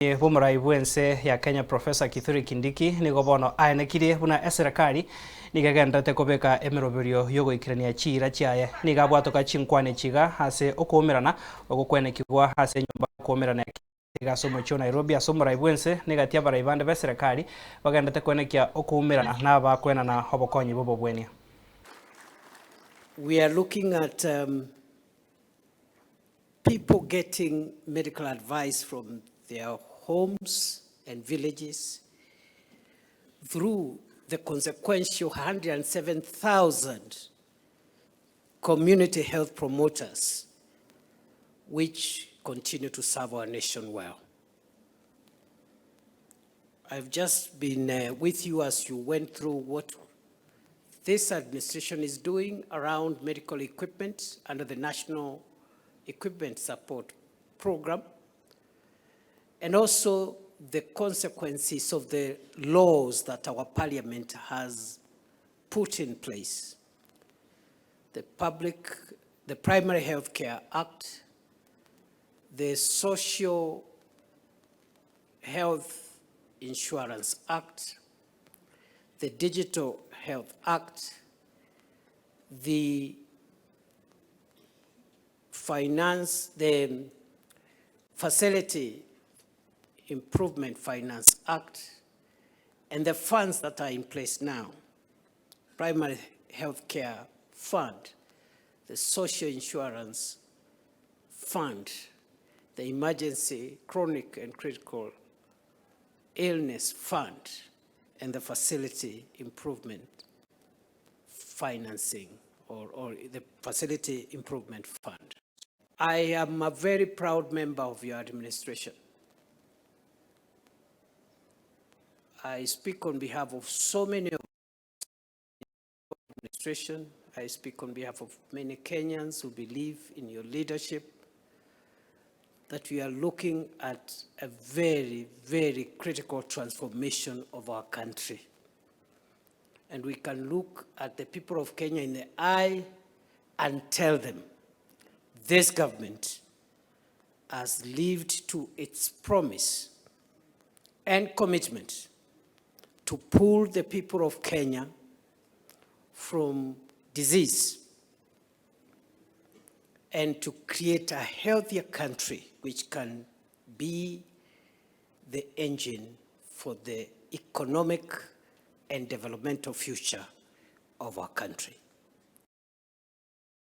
Bumurai bwense ya Kenya Professor Kindiki nigo bono aenekire buna Eserekari nigagendete kobeka emeroberio yogoikirania Chiira Chiaye nigabwatoka chinkwane chiga ase okumerana ogokwenekigwa ase nyumba okumerana gasomo cho Nairobi asumurai bwense nigatia barai bande beserekari bagendete kwenekia okumerana na bakwenana obokonyi bobo bwenia. We are looking at people getting medical advice from their homes and villages through the consequential 107,000 community health promoters, which continue to serve our nation well. I've just been with you as you went through what this administration is doing around medical equipment under the National Equipment Support Program, and also the consequences of the laws that our parliament has put in place. The Primary Health Care Act, the Social Health Insurance Act, the Digital Health Act, the Facility Improvement Finance Act, and the funds that are in place now: Primary Health Care Fund, the Social Insurance Fund, the Emergency Chronic and Critical Illness Fund, and the Facility Improvement Financing or the Facility Improvement Fund. I am a very proud member of your administration. I speak on behalf of so many of the administration. I speak on behalf of many Kenyans who believe in your leadership, that we are looking at a very, very critical transformation of our country. And we can look at the people of Kenya in the eye and tell them, this government has lived to its promise and commitment to pull the people of Kenya from disease and to create a healthier country which can be the engine for the economic and developmental future of our country.